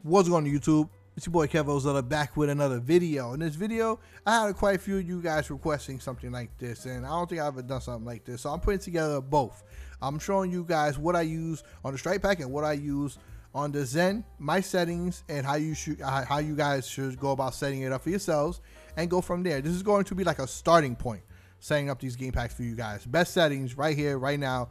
What's going on YouTube? It's your boy kevOzilla back with another video. In this video, I had quite a few of you guys requesting something like this, and I don't think I've ever done something like this. So I'm putting together both. I'm showing you guys what I use on the Strikepack and what I use on the Zen, my settings, and how you guys should go about setting it up for yourselves, and go from there. This is going to be like a starting point, setting up these game packs for you guys. Best settings right here, right now,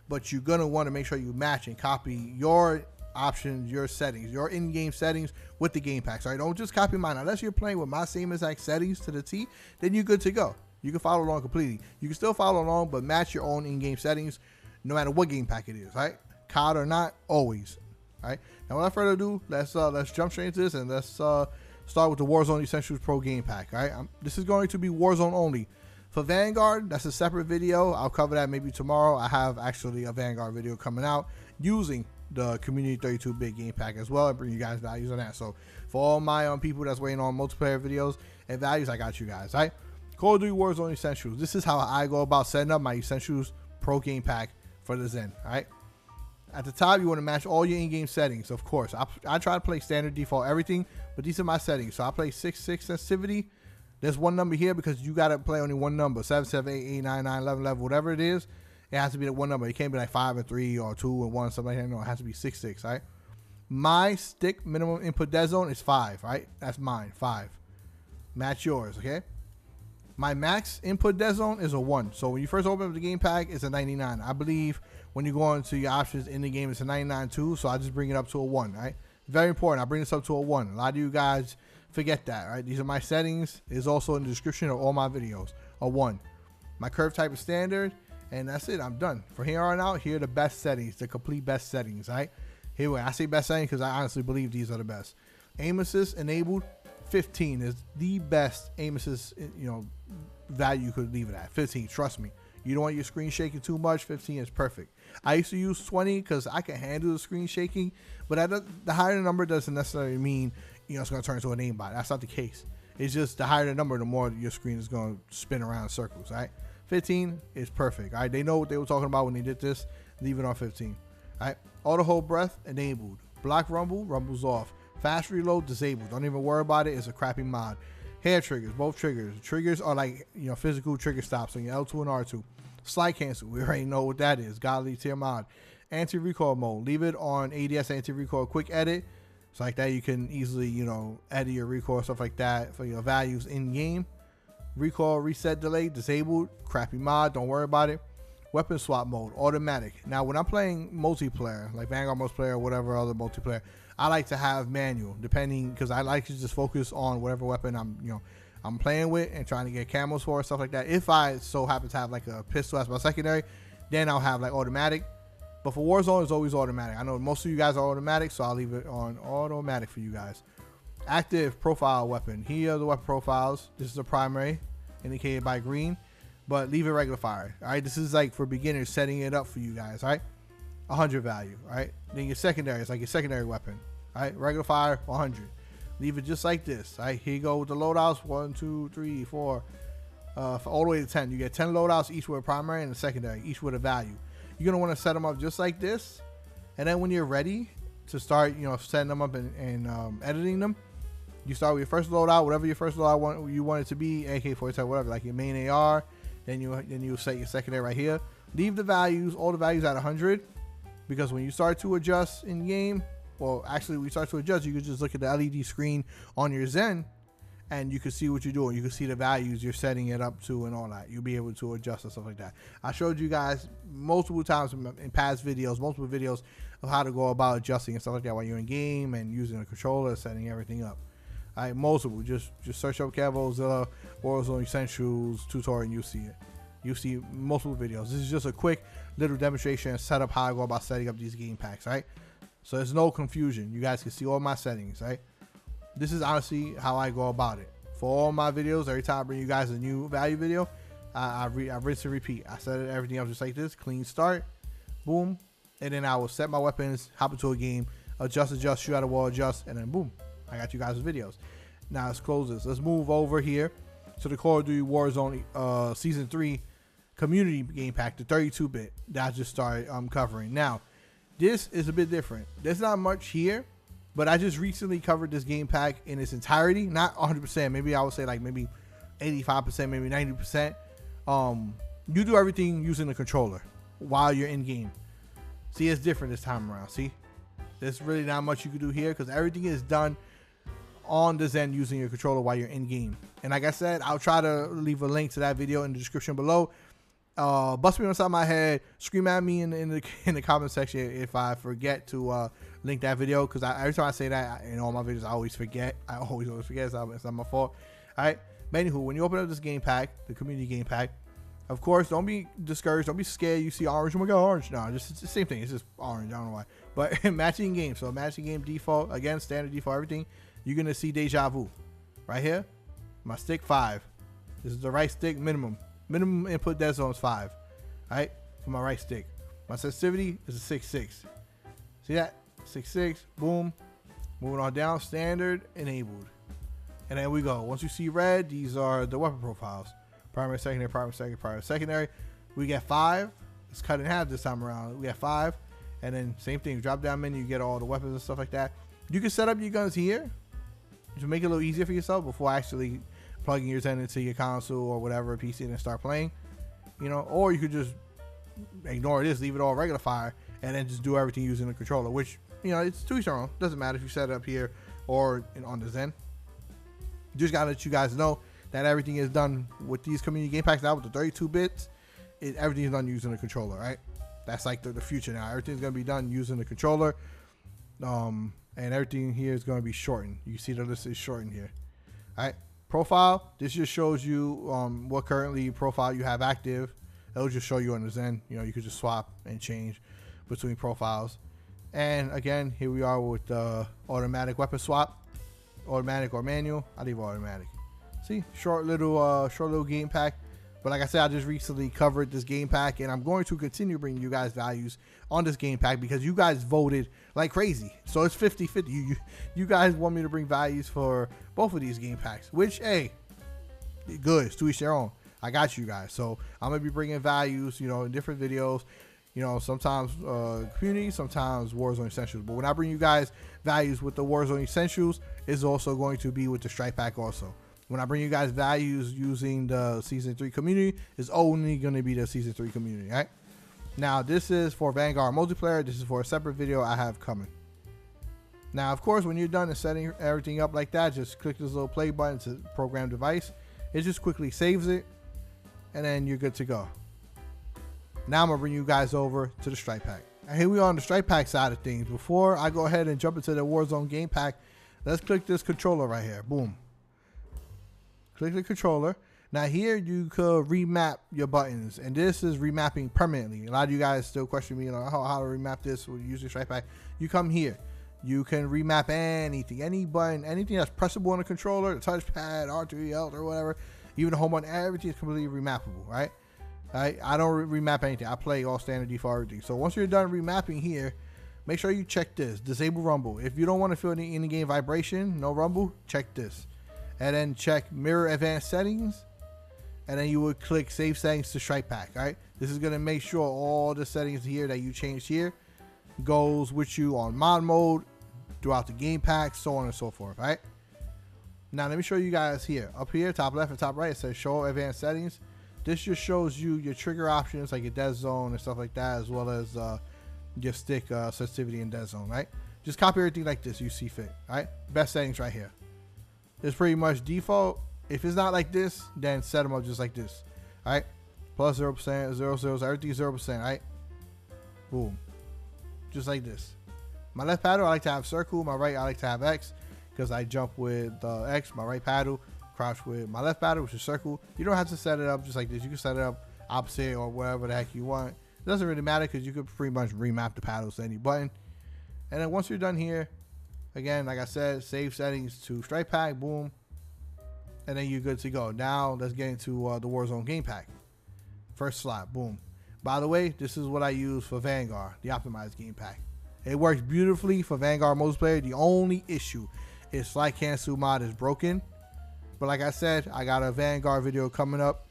but you're gonna want to make sure you match and copy your options, your settings, your in-game settings with the game packs. All right, don't just copy mine unless you're playing with my same exact settings to the T. Then you're good to go. You can follow along completely. You can still follow along, but match your own in-game settings, no matter what game pack it is. Right, COD or not, always. All right. Now, without further ado, let's jump straight into this and let's start with the Warzone Essentials Pro game pack. All right, this is going to be Warzone only. For Vanguard, that's a separate video. I'll cover that maybe tomorrow. I have actually a Vanguard video coming out using the Community 32-bit game pack as well, and bring you guys values on that. So for all my people that's waiting on multiplayer videos and values, I got you guys. All right, Call of Duty Warzone Essentials. This is how I go about setting up my Essentials Pro game pack for the Zen. All right, at the top you want to match all your in-game settings. Of course, I try to play standard default everything, but these are my settings. So I play 6.6 sensitivity. There's one number here because you got to play only one number, 7, 7, 8, 8, 9, 9, 11, 11, whatever it is. It has to be that one number. It can't be like 5 and 3 or 2 and 1, something like that. No, it has to be 6, 6, right? My stick minimum input dead zone is 5, right? That's mine, 5. Match yours, okay? My max input dead zone is a 1. So when you first open up the game pack, it's a 99. I believe when you go into your options in the game, it's a 99 too. So I just bring it up to a 1, right? Very important. I bring this up to a 1. A lot of you guys forget that, right? These are my settings. It's also in the description of all my videos. A 1. My curve type is standard. And that's it. I'm done. From here on out, here are the best settings, the complete best settings. Right here, I say best settings because I honestly believe these are the best. Aim assist enabled, 15 is the best aim assist, value you could leave it at. 15, trust me. You don't want your screen shaking too much. 15 is perfect. I used to use 20 because I can handle the screen shaking, but the higher the number doesn't necessarily mean it's going to turn into an aimbot. That's not the case. It's just the higher the number, the more your screen is going to spin around in circles. Right. 15 is perfect. All right, they know what they were talking about when they did this. Leave it on 15. All right, auto hold breath enabled. Block rumble, rumbles off. Fast reload disabled. Don't even worry about it. It's a crappy mod. Hair triggers, both triggers. Triggers are like physical trigger stops on your L2 and R2. Slide cancel. We already know what that is. Godly tier mod. Anti recoil mode. Leave it on ADS anti recoil quick edit. So like that you can easily edit your recoil, stuff like that for your values in game. Recoil reset delay disabled. Crappy mod, don't worry about it. Weapon swap mode automatic. Now when I'm playing multiplayer like Vanguard multiplayer or whatever other multiplayer, I like to have manual depending because I like to just focus on whatever weapon I'm playing with and trying to get camos for stuff like that. If I so happen to have like a pistol as my secondary, then I'll have like automatic. But for Warzone, it's always automatic. I know most of you guys are automatic, so I'll leave it on automatic for you guys. Active profile weapon. Here are the weapon profiles. This is the primary, indicated by green, but leave it regular fire. All right, this is like for beginners, setting it up for you guys. All right, 100 value. All right, then your secondary is like your secondary weapon. All right, regular fire, 100. Leave it just like this. All right, here you go with the loadouts. 1, 2, 3, 4, for all the way to 10. You get 10 loadouts, each with a primary and a secondary, each with a value. You're gonna want to set them up just like this, and then when you're ready to start, setting them up and editing them. You start with your first loadout, whatever your first loadout you want it to be, AK-47, whatever, like your main AR. Then you set your secondary right here. Leave the values, all the values at 100, because when you start to adjust in game, well, actually, when you start to adjust, you can just look at the LED screen on your Zen, and you can see what you're doing. You can see the values you're setting it up to and all that. You'll be able to adjust and stuff like that. I showed you guys multiple times in past videos, multiple videos of how to go about adjusting and stuff like that while you're in game and using a controller, setting everything up. All right, multiple. Just search up kevOzilla, Warzone Essentials tutorial, and you see it. You see multiple videos. This is just a quick little demonstration and setup how I go about setting up these game packs, right? So there's no confusion. You guys can see all my settings, right? This is honestly how I go about it. For all my videos, every time I bring you guys a new value video, I rinse and repeat. I set everything up just like this. Clean start, boom, and then I will set my weapons, hop into a game, adjust, shoot out a wall, adjust, and then boom. I got you guys' videos. Now let's close this. Let's move over here to the Call of Duty Warzone Season 3 Community Game Pack, the 32-bit that I just started covering. Now, this is a bit different. There's not much here, But I just recently covered this game pack in its entirety, not 100%. Maybe I would say like maybe 85%, maybe 90%. You do everything using the controller while you're in game. See, it's different this time around. See, there's really not much you can do here because everything is done on the Zen using your controller while you're in game. And like I said, I'll try to leave a link to that video in the description below. Bust me on the side of my head, scream at me in the comment section if I forget to link that video, because every time I say that in all my videos I always forget. I always forget. It's not my fault. All right. But anywho, when you open up this game pack, the community game pack, of course, don't be discouraged. Don't be scared. You see orange. Oh my god, orange. No, it's the same thing. It's just orange. I don't know why. But matching game. So matching game default. Again, standard default, everything. You're going to see Deja Vu. Right here. My stick 5. This is the right stick minimum. Minimum input dead zone is 5. Alright? For my right stick. My sensitivity is a 6.6. See that? 6.6. Boom. Moving on down. Standard. Enabled. And then we go. Once you see red, these are the weapon profiles. Primary, secondary, primary, secondary. We get 5. Let's cut it in half this time around. We got 5. And then same thing. Drop down menu. You get all the weapons and stuff like that. You can set up your guns here to make it a little easier for yourself before actually plugging your Zen into your console or whatever PC and start playing. You know, or you could just ignore this, leave it all regular fire, and then just do everything using the controller, which, you know, it's to each their own. Doesn't matter if you set it up here or on the Zen. Just gotta let you guys know that everything is done with these community game packs now with the 32 bits. Everything is done using the controller, right? That's like the future now. Everything's gonna be done using the controller. And everything here is going to be shortened. You see the list is shortened here. All right. Profile. This just shows you what currently profile you have active. It'll just show you on the Zen. You know, you could just swap and change between profiles. And again, here we are with the automatic weapon swap. Automatic or manual. I leave automatic. See, short little game pack. But like I said, I just recently covered this game pack, and I'm going to continue bringing you guys values on this game pack because you guys voted like crazy. So it's 50-50. You guys want me to bring values for both of these game packs, which, hey, good. It's to each their own. I got you guys. So I'm going to be bringing values, you know, in different videos. You know, sometimes community, sometimes Warzone Essentials. But when I bring you guys values with the Warzone Essentials, it's also going to be with the Strikepack also. When I bring you guys values using the Season 3 community, it's only going to be the Season 3 community, right? Now, this is for Vanguard multiplayer. This is for a separate video I have coming. Now, of course, when you're done and setting everything up like that, just click this little play button to program device. It just quickly saves it, and then you're good to go. Now, I'm going to bring you guys over to the Strikepack. And here we are on the Strikepack side of things. Before I go ahead and jump into the Warzone game pack, let's click this controller right here. Boom. Click the controller. Now here you could remap your buttons, and this is remapping permanently. A lot of you guys still question me, you know, how to remap this with using Strikepack. You come here. You can remap anything, any button, anything that's pressable on the controller, the touchpad, R2, L, or whatever, even the home button, everything is completely remappable, right? I don't remap anything. I play all standard default everything. So once you're done remapping here, make sure you check this, disable rumble. If you don't want to feel any in-game vibration, no rumble, check this. And then check mirror advanced settings, and then you would click save settings to Strikepack. All right, this is going to make sure all the settings here that you changed here goes with you on mod mode throughout the game pack, so on and so forth. All right, now let me show you guys here. Up here, top left and top right, it says show advanced settings. This just shows you your trigger options like your dead zone and stuff like that, as well as your stick sensitivity and dead zone. Right, just copy everything like this you see fit. All right, best settings right here. It's pretty much default. If it's not like this, then set them up just like this. All right, plus 0%, 0, everything is 0%. All right, boom, just like this. My left paddle, I like to have circle. My right, I like to have X because I jump with X. My right paddle, crouch with my left paddle, which is circle. You don't have to set it up just like this. You can set it up opposite or whatever the heck you want. It doesn't really matter because you could pretty much remap the paddles to any button. And then once you're done here, again, like I said, save settings to Strikepack, boom, and then you're good to go. Now let's get into the Warzone game pack. First slot, boom. By the way, this is what I use for Vanguard, the optimized game pack. It works beautifully for Vanguard multiplayer. The only issue is flight cancel mod is broken. But like I said, I got a Vanguard video coming up,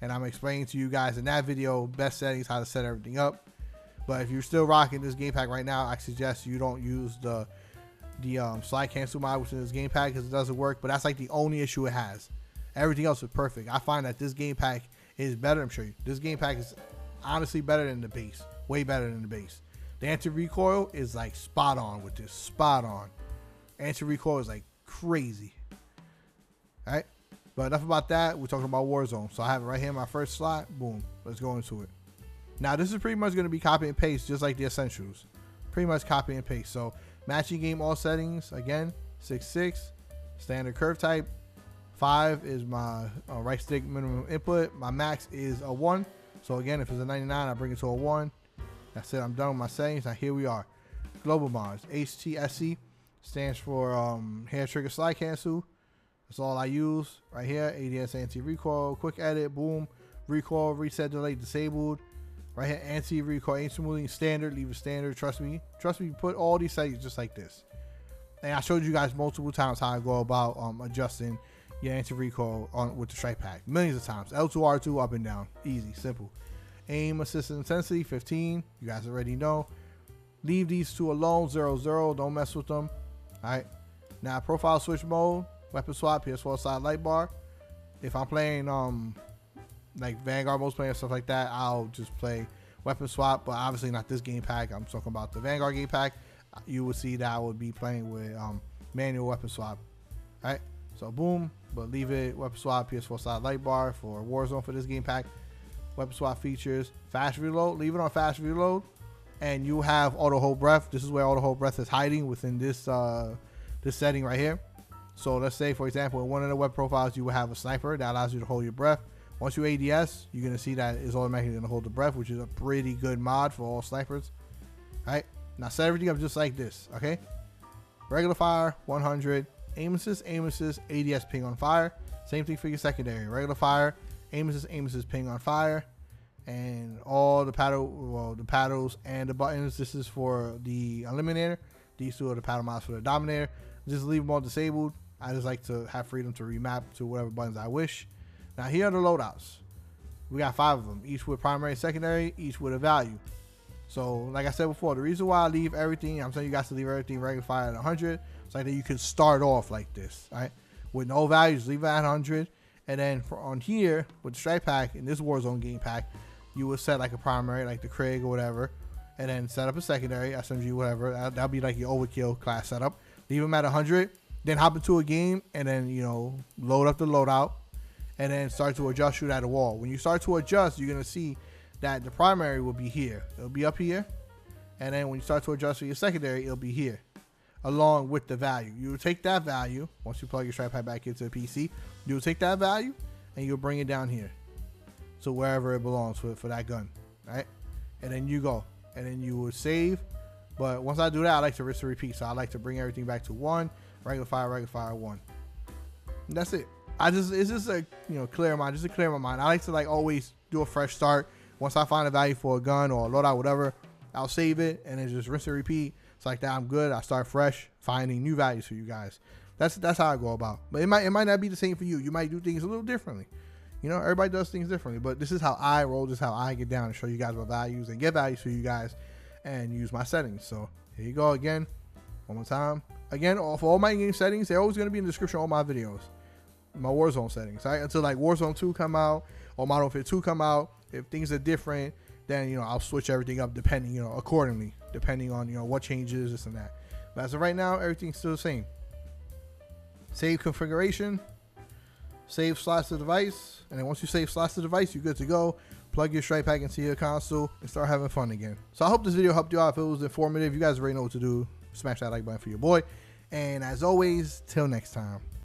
and I'm explaining to you guys in that video best settings, how to set everything up. But if you're still rocking this game pack right now, I suggest you don't use the the slide cancel mod within this game pack because it doesn't work, but that's like the only issue it has. Everything else is perfect. I find that this game pack is better. I'm sure you. This game pack is honestly better than the base. Way better than the base. The anti-recoil is like spot on with this. Spot on. Anti-recoil is like crazy. Alright? But enough about that. We're talking about Warzone. So I have it right here in my first slot. Boom. Let's go into it. Now this is pretty much going to be copy and paste just like the Essentials. Pretty much copy and paste. So matching game all settings. Again, 6.6. Standard curve type. 5 is my right stick minimum input. My max is a 1. So again, if it's a 99, I bring it to a 1. That's it. I'm done with my settings. Now here we are. Global mods. HTSC stands for hair trigger slide cancel. That's all I use right here. ADS anti-recoil, quick edit, boom, recoil, reset delay disabled. Right here, anti-recoil, ain't smoothing, standard, leave it standard. Trust me, put all these settings just like this. And I showed you guys multiple times how I go about adjusting your anti-recoil with the Strikepack. Millions of times. L2, R2, up and down. Easy, simple. Aim assist intensity, 15. You guys already know. Leave these two alone, 0-0. Don't mess with them. Alright. Now profile switch mode, weapon swap, PS4 side light bar. If I'm playing like Vanguard modes playing stuff like that, I'll just play weapon swap, but obviously not this game pack. I'm talking about the Vanguard game pack. You would see that I would be playing with manual weapon swap. Alright. So boom, but leave it weapon swap, PS4 side light bar for Warzone for this game pack. Weapon swap features, fast reload, leave it on fast reload, and you have auto hold breath. This is where auto hold breath is hiding within this this setting right here. So let's say, for example, in one of the web profiles, you will have a sniper that allows you to hold your breath. Once you ADS, you're gonna see that it's automatically gonna hold the breath, which is a pretty good mod for all snipers. All right, now set everything up just like this. Okay, regular fire 100, aim assist, ADS ping on fire. Same thing for your secondary, regular fire, aim assist, ping on fire, and all the the paddles and the buttons. This is for the eliminator. These two are the paddle mods for the dominator. Just leave them all disabled. I just like to have freedom to remap to whatever buttons I wish. Now here are the loadouts. We got 5 of them, each with primary and secondary, each with a value. So like I said before, the reason why I leave everything, I'm telling you guys to leave everything regular fire at 100, so like that you can start off like this, all right? With no values, leave it at 100. And then on here, with the Strikepack, in this Warzone game pack, you would set like a primary, like the Krieg or whatever, and then set up a secondary, SMG, whatever. That'll be like your overkill class setup. Leave them at 100, then hop into a game, and then, you know, load up the loadout, and then start to adjust, shoot at a wall. When you start to adjust, you're going to see that the primary will be here. It'll be up here. And then when you start to adjust for your secondary, it'll be here, along with the value. You will take that value, once you plug your Strikepack back into the PC, you'll take that value, and you'll bring it down here to wherever it belongs for that gun, right? And then you go. And then you would save. But once I do that, I like to rinse and repeat. So I like to bring everything back to 1, regular fire 1. And that's it. It's just a, you know, clear mind, just to clear my mind. I like to like always do a fresh start. Once I find a value for a gun or a loadout, whatever, I'll save it and then just rinse and repeat. It's like that. I'm good. I start fresh, finding new values for you guys. That's how I go about. But it might not be the same for you. You might do things a little differently. You know, everybody does things differently. But this is how I roll. This is how I get down and show you guys my values and get values for you guys and use my settings. So here you go again. One more time. Again, for all my in-game settings, they're always going to be in the description of all my videos. My Warzone settings, right? Until like Warzone 2 come out or Modern Warfare 2 come out. If things are different, then, you know, I'll switch everything up depending, you know, accordingly, depending on, you know, what changes, this and that. But as of right now, everything's still the same. Save configuration, save slots to device, and then once you save slots to device, you're good to go. Plug your Strikepack into your console and start having fun again. So I hope this video helped you out. If it was informative, you guys already know what to do. Smash that like button for your boy. And as always, till next time.